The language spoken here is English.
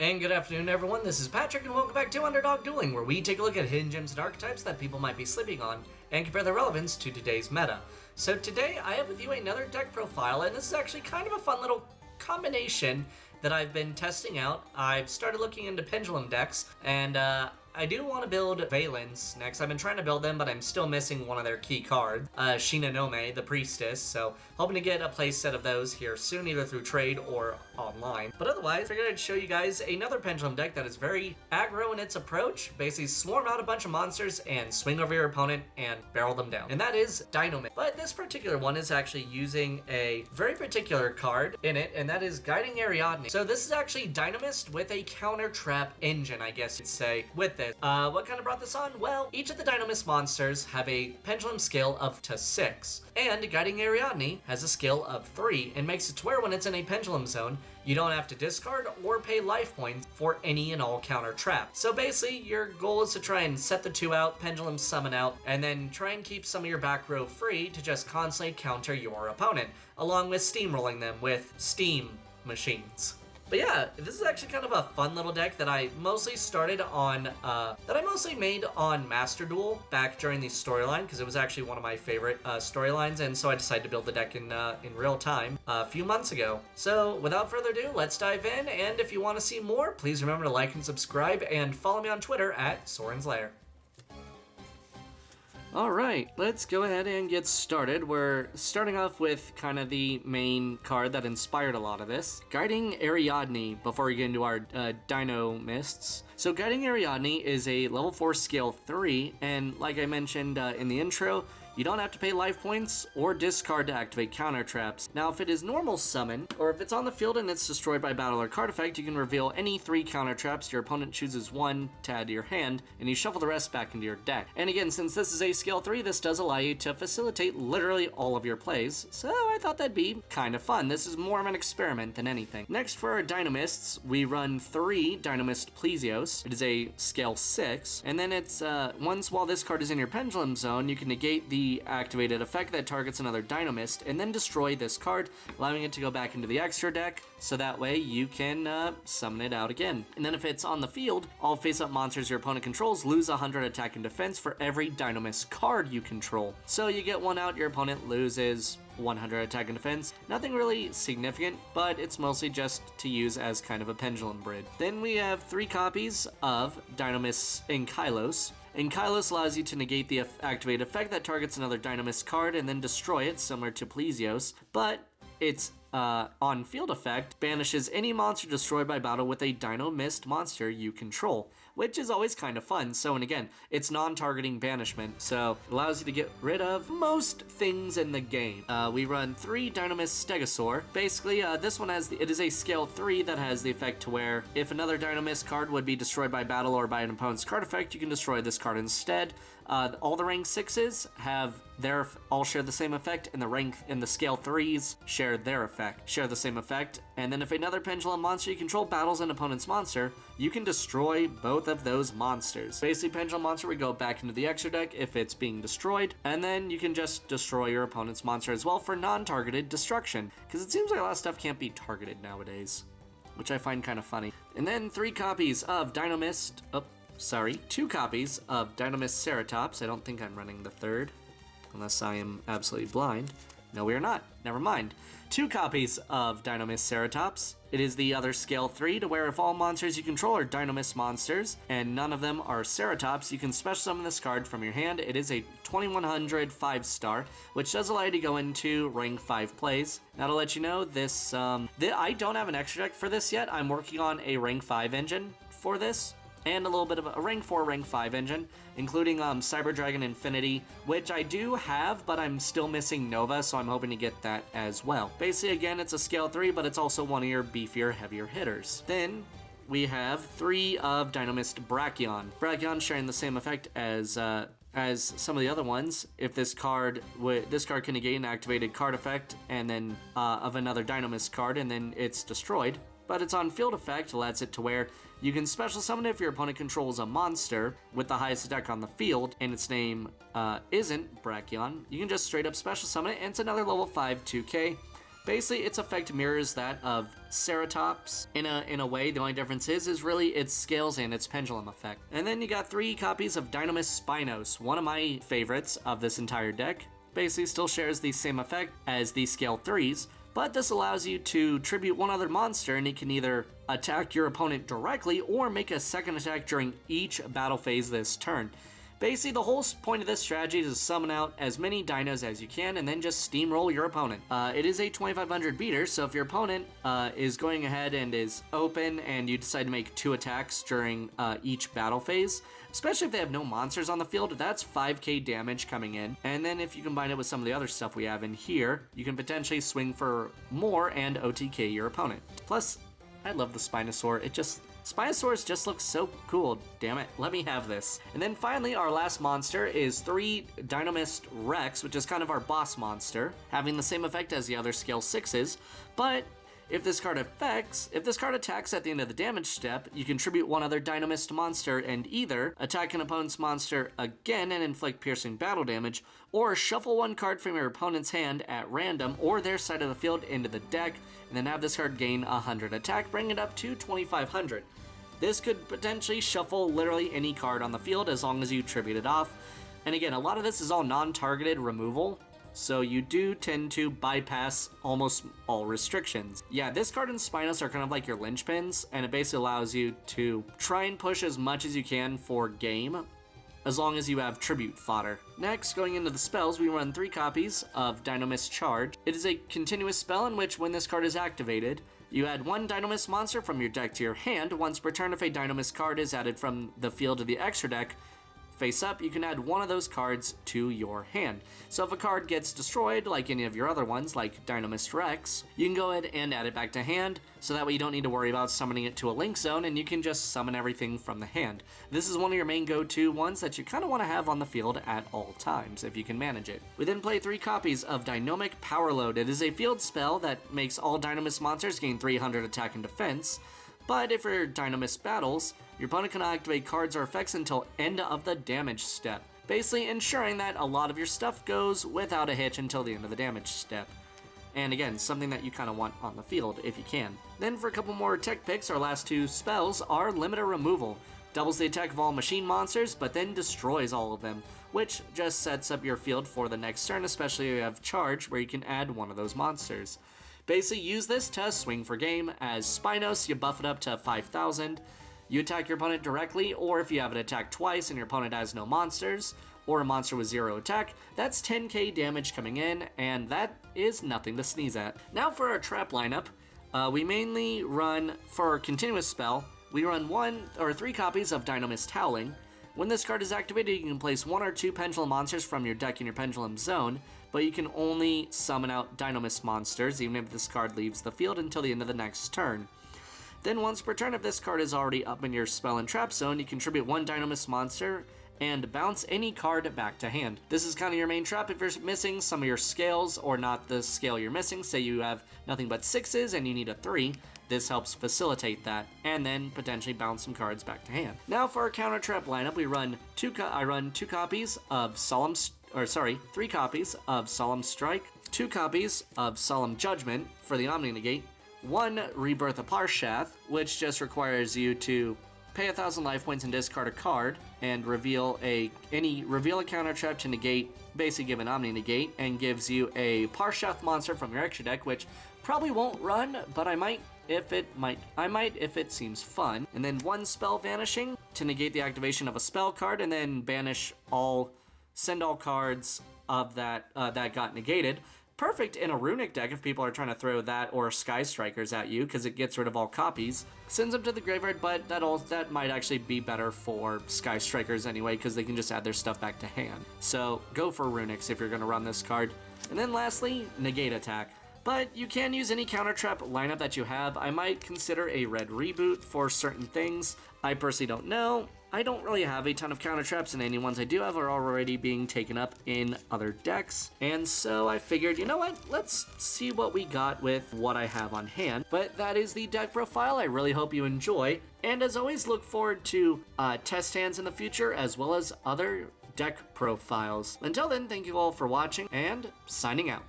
And good afternoon, everyone. This is Patrick, and welcome back to Underdog Dueling, where we take a look at hidden gems and archetypes that people might be sleeping on and compare their relevance to today's meta. So today, I have with you another deck profile, and this is actually kind of a fun little combination that I've been testing out. I've started looking into pendulum decks, and I do want to build Valence next. I've been trying to build them, but I'm still missing one of their key cards, Shinonome, the Priestess, so hoping to get a play set of those here soon, either through trade or online. But otherwise, I figured I'd show you guys another pendulum deck that is very aggro in its approach. Basically, swarm out a bunch of monsters and swing over your opponent and barrel them down. And that is Dinomist. But this particular one is actually using a very particular card in it, and that is Guiding Ariadne. So this is actually Dinomist with a counter trap engine, I guess you'd say, with this. What kind of brought this on? Well, each of the Dinomist monsters have a pendulum skill of to 6, and Guiding Ariadne has a skill of 3, and makes it to where when it's in a pendulum zone, you don't have to discard or pay life points for any and all counter traps. So basically, your goal is to try and set the 2 out, pendulum summon out, and then try and keep some of your back row free to just constantly counter your opponent, along with steamrolling them with steam machines. But yeah, this is actually kind of a fun little deck that I mostly started on, made on Master Duel back during the storyline, because it was actually one of my favorite storylines, and so I decided to build the deck in real time a few months ago. So without further ado, let's dive in, and if you want to see more, please remember to like and subscribe, and follow me on Twitter at Soren's Lair. Alright, let's go ahead and get started. We're starting off with kind of the main card that inspired a lot of this. Guiding Ariadne, before we get into our Dinomists. So Guiding Ariadne is a level 4 scale 3, and like I mentioned in the intro, you don't have to pay life points or discard to activate counter traps. Now, if it is normal summon, or if it's on the field and it's destroyed by battle or card effect, you can reveal any 3 counter traps. Your opponent chooses 1 to add to your hand, and you shuffle the rest back into your deck. And again, since this is a scale 3, this does allow you to facilitate literally all of your plays, so I thought that'd be kind of fun. This is more of an experiment than anything. Next, for our Dinomists, we run 3 Dinomist Plesios. It is a scale 6, and then it's once while this card is in your pendulum zone, you can negate the activated effect that targets another Dinomist, and then destroy this card, allowing it to go back into the extra deck, so that way you can summon it out again. And then if it's on the field, all face-up monsters your opponent controls lose 100 attack and defense for every Dinomist card you control. So you get 1 out, your opponent loses 100 attack and defense. Nothing really significant, but it's mostly just to use as kind of a pendulum bridge. Then we have 3 copies of Dinomist Ankylos. Ankylos allows you to negate the activate effect that targets another Dinomist card and then destroy it, similar to Plesios, but it's on field effect, banishes any monster destroyed by battle with a Dinomist monster you control, which is always kind of fun. So, and again, it's non-targeting banishment, so it allows you to get rid of most things in the game. We run 3 Dinomist Stegosaur. Basically, this one it is a scale 3 that has the effect to where if another Dinomist card would be destroyed by battle or by an opponent's card effect, you can destroy this card instead. All the rank 6s all share the same effect, and the scale 3s share the same effect. And then if another pendulum monster you control battles an opponent's monster, you can destroy both of those monsters. Basically, pendulum monster would go back into the extra deck if it's being destroyed, and then you can just destroy your opponent's monster as well for non-targeted destruction, because it seems like a lot of stuff can't be targeted nowadays, which I find kind of funny. And then 2 copies of Dinomist Ceratops. I don't think I'm running the 3rd, unless I am absolutely blind. No, we are not. Never mind. 2 copies of Dinomist Ceratops. It is the other scale 3 to where if all monsters you control are Dinomist monsters and none of them are Ceratops, you can special summon this card from your hand. It is a 2100 5-star, which does allow you to go into rank 5 plays. Now to let you know, this I don't have an extra deck for this yet. I'm working on a rank 5 engine for this, and a little bit of a rank 4, rank 5 engine, including Cyber Dragon Infinity, which I do have, but I'm still missing Nova, so I'm hoping to get that as well. Basically, again, it's a scale 3, but it's also one of your beefier, heavier hitters. Then we have 3 of Dinomist Brachion. Brachion sharing the same effect as some of the other ones. If this card can negate an activated card effect, and then of another Dinomist card, and then it's destroyed. But its on field effect allows it to where you can special summon it if your opponent controls a monster with the highest attack on the field, and its name isn't Brachion. You can just straight up special summon it, and it's another level 5 2K. Basically, its effect mirrors that of Ceratops in a way. The only difference is really its scales and its pendulum effect. And then you got 3 copies of Dinomist Spinos, one of my favorites of this entire deck. Basically still shares the same effect as the scale 3s, but this allows you to tribute one other monster, and it can either attack your opponent directly or make a second attack during each battle phase this turn. Basically, the whole point of this strategy is to summon out as many dinos as you can and then just steamroll your opponent. It is a 2500 beater, so if your opponent is going ahead and is open and you decide to make 2 attacks during each battle phase, especially if they have no monsters on the field, that's 5k damage coming in. And then if you combine it with some of the other stuff we have in here, you can potentially swing for more and OTK your opponent. Plus, I love the Spinosaur. Spinosaurus just looks so cool, damn it, let me have this. And then finally, our last monster is 3 Dinomist Rex, which is kind of our boss monster, having the same effect as the other scale 6s, but if this card attacks at the end of the damage step, you can tribute one other Dinomist monster and either attack an opponent's monster again and inflict piercing battle damage, or shuffle 1 card from your opponent's hand at random or their side of the field into the deck, and then have this card gain 100 attack, bringing it up to 2500. This could potentially shuffle literally any card on the field as long as you tribute it off. And again, a lot of this is all non-targeted removal, so you do tend to bypass almost all restrictions. Yeah, this card and Spinos are kind of like your linchpins, and it basically allows you to try and push as much as you can for game, as long as you have tribute fodder. Next, going into the spells, we run 3 copies of Dinomist Charge. It is a continuous spell in which, when this card is activated, you add 1 Dinomist monster from your deck to your hand. Once per turn, if a Dinomist card is added from the field to the extra deck, face up, you can add 1 of those cards to your hand. So if a card gets destroyed, like any of your other ones, like Dinomist Rex, you can go ahead and add it back to hand, so that way you don't need to worry about summoning it to a link zone, and you can just summon everything from the hand. This is one of your main go-to ones that you kind of want to have on the field at all times, if you can manage it. We then play 3 copies of Dynamic Power Load. It is a field spell that makes all Dinomist monsters gain 300 attack and defense, but if your Dinomist battles, your opponent cannot activate cards or effects until end of the damage step, basically ensuring that a lot of your stuff goes without a hitch until the end of the damage step. And again, something that you kind of want on the field if you can. Then for a couple more tech picks, our last 2 spells are Limiter Removal. Doubles the attack of all machine monsters, but then destroys all of them, which just sets up your field for the next turn, especially if you have Charge, where you can add 1 of those monsters. Basically use this to swing for game. As Spinos, you buff it up to 5000. You attack your opponent directly, or if you have it attack twice and your opponent has no monsters, or a monster with 0 attack, that's 10k damage coming in, and that is nothing to sneeze at. Now for our trap lineup, we mainly run, for our continuous spell, we run 1 or 3 copies of Dinomist Howling. When this card is activated, you can place 1 or 2 pendulum monsters from your deck in your pendulum zone, but you can only summon out Dinomist monsters, even if this card leaves the field, until the end of the next turn. Then once per turn, if this card is already up in your spell and trap zone, you contribute 1 Dinomist monster and bounce any card back to hand. This is kind of your main trap if you're missing some of your scales, or not the scale you're missing. Say you have nothing but 6s and you need a 3. This helps facilitate that, and then potentially bounce some cards back to hand. Now for our counter trap lineup, we run 3 copies of Solemn Strike, 2 copies of Solemn Judgment for the Omni Negate, 1 Rebirth of Parshath, which just requires you to pay 1000 life points and discard a card, and reveal a counter trap to negate, basically give an Omni Negate, and gives you a Parshath monster from your extra deck, which probably won't run, but I might if it seems fun. And then 1 Spell Vanishing to negate the activation of a spell card, and then send all cards of that got negated. Perfect in a Runic deck if people are trying to throw that or Sky Strikers at you, because it gets rid of all copies. Sends them to the graveyard, but that might actually be better for Sky Strikers anyway, because they can just add their stuff back to hand. So go for Runics if you're going to run this card. And then lastly, Negate Attack. But you can use any counter trap lineup that you have. I might consider a Red Reboot for certain things. I personally don't know. I don't really have a ton of counter traps, and any ones I do have are already being taken up in other decks. And so I figured, you know what? Let's see what we got with what I have on hand. But that is the deck profile. I really hope you enjoy. And as always, look forward to test hands in the future, as well as other deck profiles. Until then, thank you all for watching, and signing out.